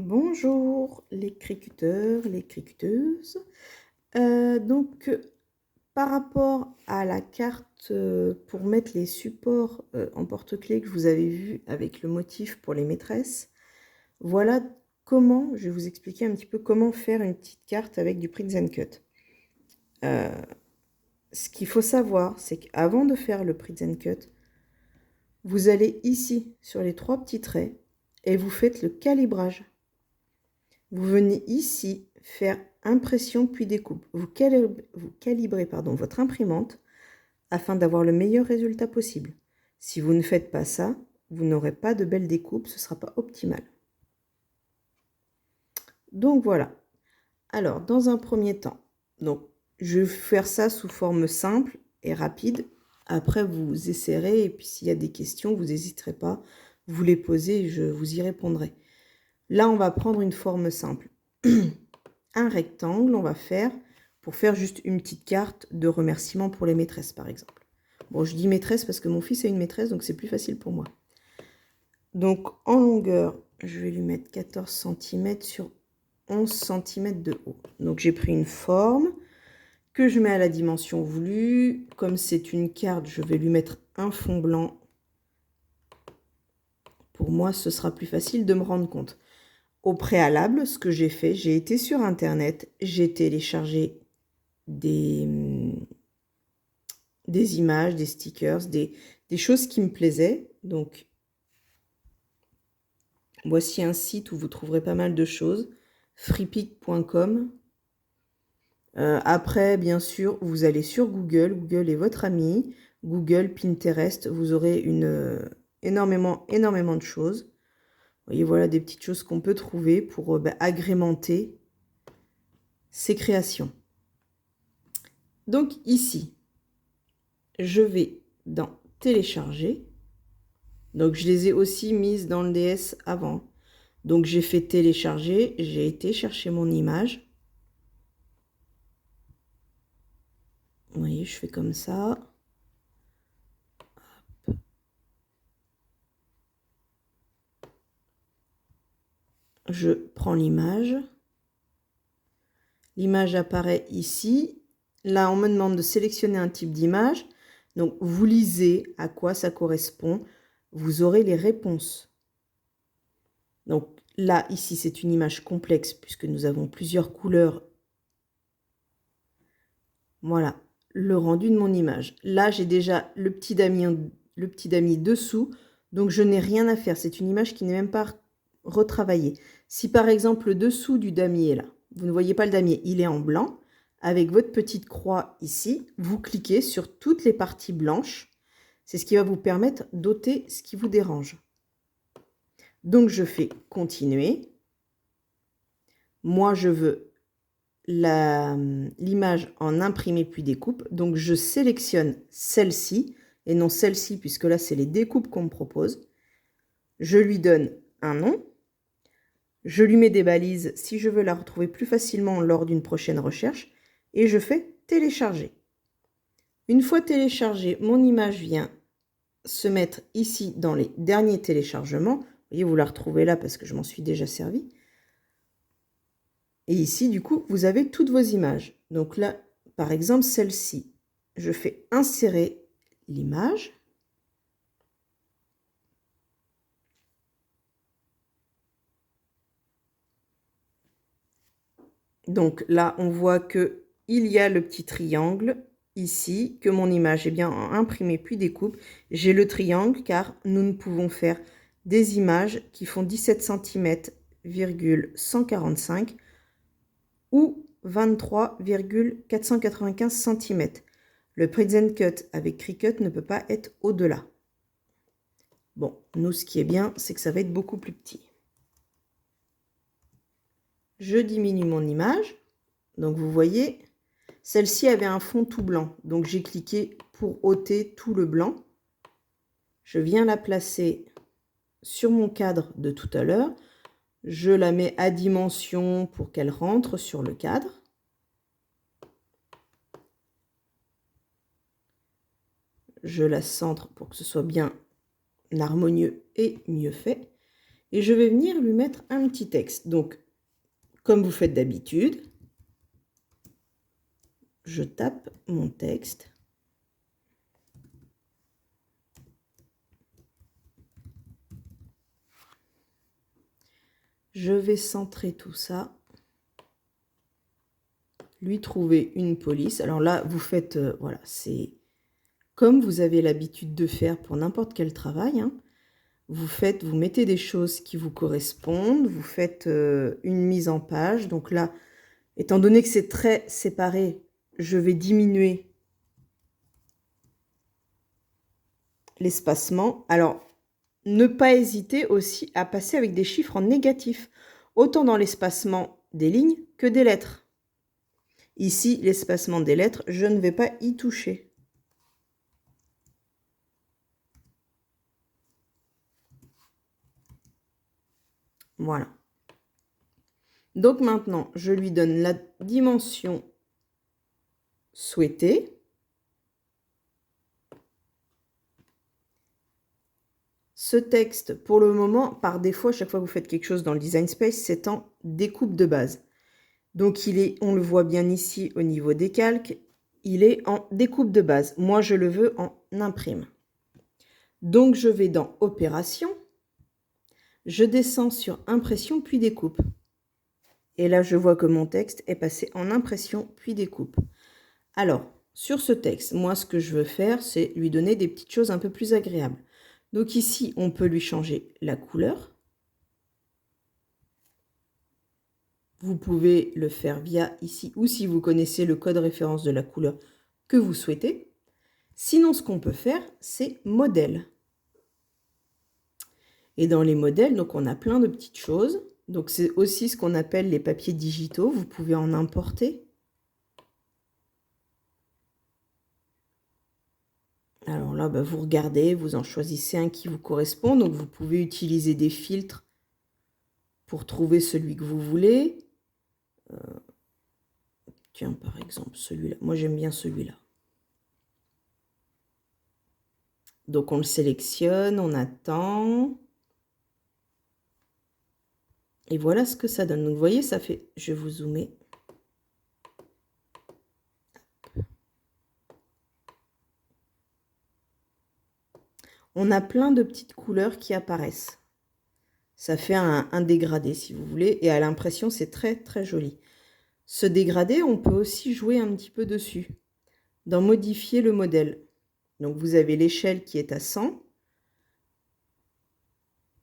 Bonjour les cricuteurs, les cricuteuses. Donc, par rapport à la carte pour mettre les supports en porte-clés que vous avez vu avec le motif pour les maîtresses, voilà comment, je vais vous expliquer un petit peu comment faire une petite carte avec du print and cut. Ce qu'il faut savoir, c'est qu'avant de faire le print and cut, vous allez ici sur les 3 petits traits et vous faites le calibrage. Vous venez ici faire impression puis découpe. Vous calibrez votre imprimante afin d'avoir le meilleur résultat possible. Si vous ne faites pas ça, vous n'aurez pas de belle découpe, ce ne sera pas optimal. Donc voilà. Alors, dans un premier temps, je vais faire ça sous forme simple et rapide. Après, vous essaierez et puis s'il y a des questions, vous n'hésiterez pas, vous les posez et je vous y répondrai. Là, on va prendre une forme simple. Un rectangle, on va faire pour faire juste une petite carte de remerciement pour les maîtresses, par exemple. Bon, je dis maîtresse parce que mon fils a une maîtresse, donc c'est plus facile pour moi. Donc, en longueur, je vais lui mettre 14 cm sur 11 cm de haut. Donc, j'ai pris une forme que je mets à la dimension voulue. Comme c'est une carte, je vais lui mettre un fond blanc. Pour moi, ce sera plus facile de me rendre compte. Au préalable, ce que j'ai fait, j'ai été sur Internet, j'ai téléchargé des images, des stickers, des choses qui me plaisaient. Donc, voici un site où vous trouverez pas mal de choses, freepik.com. Après, bien sûr, vous allez sur Google. Google est votre ami. Google, Pinterest, vous aurez énormément de choses. Vous voyez, voilà des petites choses qu'on peut trouver pour agrémenter ces créations. Donc ici, je vais dans télécharger. Donc je les ai aussi mises dans le DS avant. Donc j'ai fait télécharger, j'ai été chercher mon image. Vous voyez, je fais comme ça. Hop. Je prends l'image. L'image apparaît ici. Là, on me demande de sélectionner un type d'image. Donc, vous lisez à quoi ça correspond. Vous aurez les réponses. Donc, là, ici, c'est une image complexe puisque nous avons plusieurs couleurs. Voilà, le rendu de mon image. Là, j'ai déjà le petit damier dessous. Donc, je n'ai rien à faire. C'est une image qui n'est même pas retravaillée. Si, par exemple, le dessous du damier, là, vous ne voyez pas le damier, il est en blanc. Avec votre petite croix ici, vous cliquez sur toutes les parties blanches. C'est ce qui va vous permettre d'ôter ce qui vous dérange. Donc, je fais continuer. Moi, je veux l'image en imprimé puis découpe. Donc, je sélectionne celle-ci et non celle-ci puisque là, c'est les découpes qu'on me propose. Je lui donne un nom. Je lui mets des balises si je veux la retrouver plus facilement lors d'une prochaine recherche. Et je fais télécharger. Une fois téléchargée, mon image vient se mettre ici dans les derniers téléchargements. Vous voyez, vous la retrouvez là parce que je m'en suis déjà servi. Et ici, du coup, vous avez toutes vos images. Donc là, par exemple, celle-ci, je fais insérer l'image. Donc là, on voit qu'il y a le petit triangle ici, que mon image est bien imprimée puis découpe. J'ai le triangle car nous ne pouvons faire des images qui font 17 cm,145 ou 23,495 cm. Le print and cut avec Cricut ne peut pas être au-delà. Bon, nous, ce qui est bien, c'est que ça va être beaucoup plus petit. Je diminue mon image. Donc, vous voyez, celle-ci avait un fond tout blanc. Donc, j'ai cliqué pour ôter tout le blanc. Je viens la placer sur mon cadre de tout à l'heure. Je la mets à dimension pour qu'elle rentre sur le cadre. Je la centre pour que ce soit bien harmonieux et mieux fait. Et je vais venir lui mettre un petit texte. Donc, comme vous faites d'habitude, je tape mon texte. Je vais centrer tout ça. Lui trouver une police. Alors là, vous faites, voilà, c'est comme vous avez l'habitude de faire pour n'importe quel travail. Hein. Vous mettez des choses qui vous correspondent, vous faites une mise en page. Donc là, étant donné que c'est très séparé, je vais diminuer l'espacement. Alors, ne pas hésiter aussi à passer avec des chiffres en négatif, autant dans l'espacement des lignes que des lettres. Ici, l'espacement des lettres, je ne vais pas y toucher. Voilà. Donc maintenant, je lui donne la dimension souhaitée. Ce texte, pour le moment, par défaut, à chaque fois que vous faites quelque chose dans le Design Space, c'est en découpe de base. Donc on le voit bien ici au niveau des calques, il est en découpe de base. Moi, je le veux en imprime. Donc, je vais dans Opération, je descends sur Impression puis découpe. Et là, je vois que mon texte est passé en impression puis découpe. Alors, sur ce texte, moi, ce que je veux faire, c'est lui donner des petites choses un peu plus agréables. Donc ici, on peut lui changer la couleur. Vous pouvez le faire via ici, ou si vous connaissez le code référence de la couleur que vous souhaitez. Sinon, ce qu'on peut faire, c'est modèle. Et dans les modèles, donc on a plein de petites choses. Donc c'est aussi ce qu'on appelle les papiers digitaux. Vous pouvez en importer. Alors là, bah, vous regardez, vous en choisissez un qui vous correspond. Donc vous pouvez utiliser des filtres pour trouver celui que vous voulez. Tiens, par exemple, celui-là. Moi, j'aime bien celui-là. Donc on le sélectionne, on attend. Et voilà ce que ça donne. Donc vous voyez, ça fait... Je vais vous zoomer. On a plein de petites couleurs qui apparaissent. Ça fait un dégradé, si vous voulez. Et à l'impression, c'est très, très joli. Ce dégradé, on peut aussi jouer un petit peu dessus. Dans modifier le modèle. Donc vous avez l'échelle qui est à 100.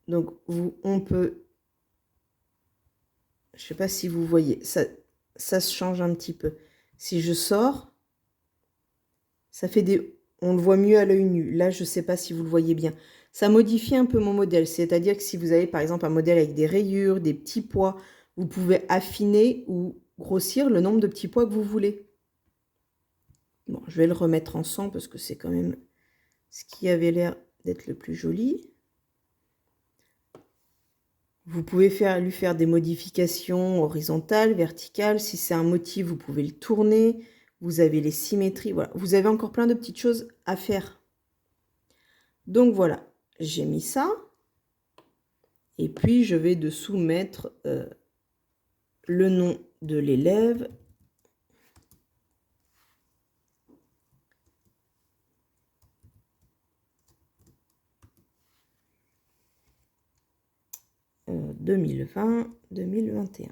Donc on peut... Je ne sais pas si vous voyez. Ça se change un petit peu. Si je sors, ça fait des... On le voit mieux à l'œil nu. Là, je ne sais pas si vous le voyez bien. Ça modifie un peu mon modèle. C'est-à-dire que si vous avez par exemple un modèle avec des rayures, des petits pois, vous pouvez affiner ou grossir le nombre de petits pois que vous voulez. Bon, je vais le remettre en 100 parce que c'est quand même ce qui avait l'air d'être le plus joli. Vous pouvez lui faire des modifications horizontales, verticales. Si c'est un motif, vous pouvez le tourner. Vous avez les symétries. Voilà. Vous avez encore plein de petites choses à faire. Donc voilà, j'ai mis ça. Et puis, je vais dessous mettre le nom de l'élève. « 2020-2021 ».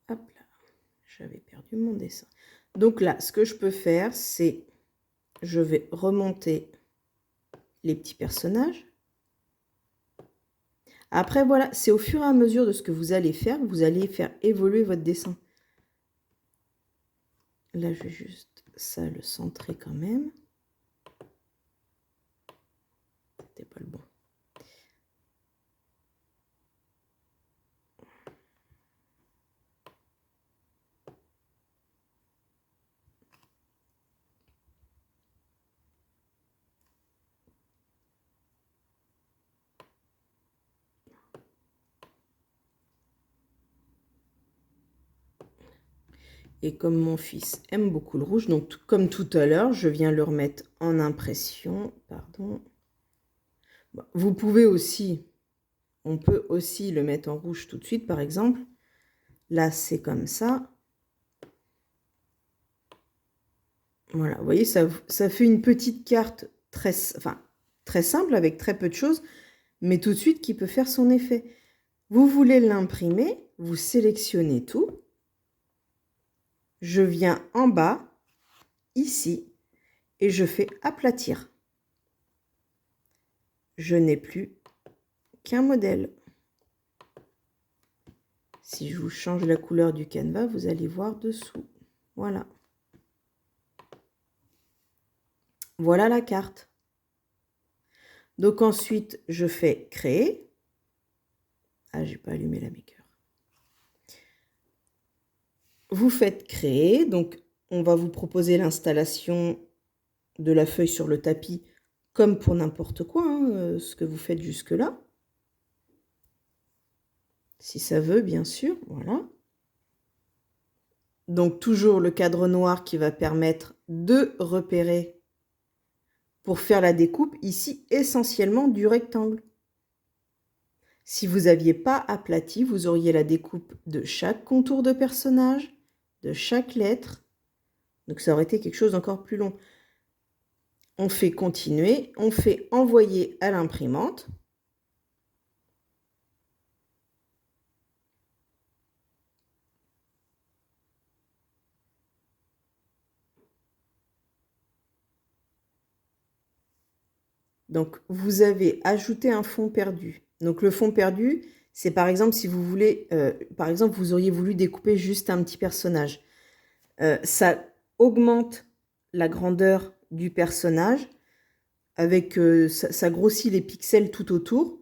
Hop là, j'avais perdu mon dessin. Donc là, ce que je peux faire, c'est je vais remonter les petits personnages. Après, voilà, c'est au fur et à mesure de ce que vous allez faire évoluer votre dessin. Là, je vais juste ça le centrer quand même. C'était pas le bon. Et comme mon fils aime beaucoup le rouge, donc comme tout à l'heure, je viens le remettre en impression. Pardon. Bon, vous pouvez aussi, on peut aussi le mettre en rouge tout de suite, par exemple. Là, c'est comme ça. Voilà, vous voyez, ça fait une petite carte très simple, avec très peu de choses, mais tout de suite qui peut faire son effet. Vous voulez l'imprimer, vous sélectionnez tout. Je viens en bas, ici, et je fais aplatir. Je n'ai plus qu'un modèle. Si je vous change la couleur du canevas, vous allez voir dessous. Voilà. Voilà la carte. Donc ensuite, je fais créer. Ah, j'ai pas allumé la maker. Vous faites créer. Donc, on va vous proposer l'installation de la feuille sur le tapis, comme pour n'importe quoi, hein, ce que vous faites jusque-là. Si ça veut, bien sûr. Voilà. Donc, toujours le cadre noir qui va permettre de repérer pour faire la découpe, ici, essentiellement du rectangle. Si vous n'aviez pas aplati, vous auriez la découpe de chaque contour de personnage, de chaque lettre. Donc, ça aurait été quelque chose d'encore plus long. On fait continuer, on fait envoyer à l'imprimante. Donc, vous avez ajouté un fond perdu. Donc, le fond perdu, c'est par exemple si vous voulez, par exemple, vous auriez voulu découper juste un petit personnage. Ça augmente la grandeur du personnage avec, ça grossit les pixels tout autour.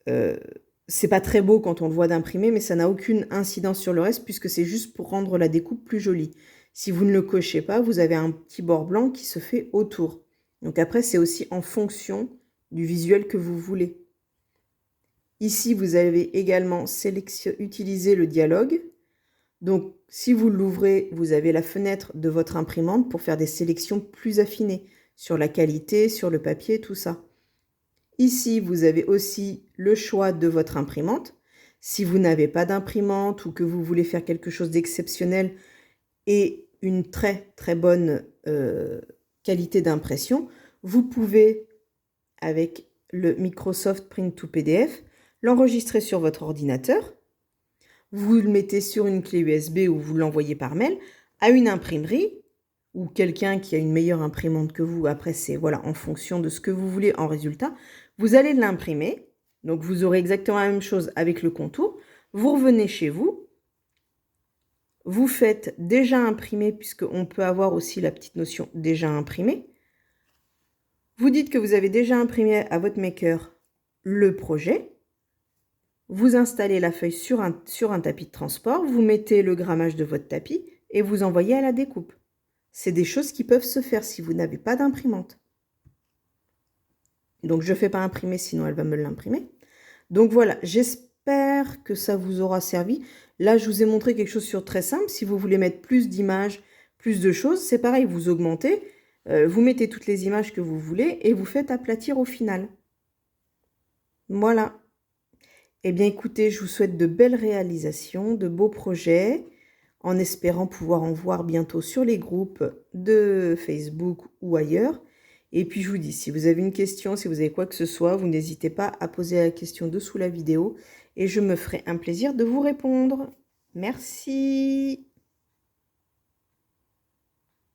C'est pas très beau quand on le voit d'imprimer, mais ça n'a aucune incidence sur le reste puisque c'est juste pour rendre la découpe plus jolie. Si vous ne le cochez pas, vous avez un petit bord blanc qui se fait autour. Donc après, c'est aussi en fonction du visuel que vous voulez. Ici, vous avez également utilisé le dialogue. Donc, si vous l'ouvrez, vous avez la fenêtre de votre imprimante pour faire des sélections plus affinées sur la qualité, sur le papier, tout ça. Ici, vous avez aussi le choix de votre imprimante. Si vous n'avez pas d'imprimante ou que vous voulez faire quelque chose d'exceptionnel et une très très bonne qualité d'impression, vous pouvez, avec le Microsoft Print to PDF, l'enregistrer sur votre ordinateur. Vous le mettez sur une clé USB ou vous l'envoyez par mail à une imprimerie ou quelqu'un qui a une meilleure imprimante que vous. Après, c'est voilà, en fonction de ce que vous voulez en résultat. Vous allez l'imprimer. Donc, vous aurez exactement la même chose avec le contour. Vous revenez chez vous. Vous faites déjà imprimer, puisqu'on peut avoir aussi la petite notion déjà imprimé. Vous dites que vous avez déjà imprimé à votre maker le projet. Vous installez la feuille sur un tapis de transport. Vous mettez le grammage de votre tapis et vous envoyez à la découpe. C'est des choses qui peuvent se faire si vous n'avez pas d'imprimante. Donc, je ne fais pas imprimer, sinon elle va me l'imprimer. Donc, voilà, j'espère que ça vous aura servi. Là, je vous ai montré quelque chose sur très simple. Si vous voulez mettre plus d'images, plus de choses, c'est pareil, vous augmentez, vous mettez toutes les images que vous voulez et vous faites aplatir au final. Voilà. Eh bien, écoutez, je vous souhaite de belles réalisations, de beaux projets, en espérant pouvoir en voir bientôt sur les groupes de Facebook ou ailleurs. Et puis, je vous dis, si vous avez une question, si vous avez quoi que ce soit, vous n'hésitez pas à poser la question dessous la vidéo et je me ferai un plaisir de vous répondre. Merci.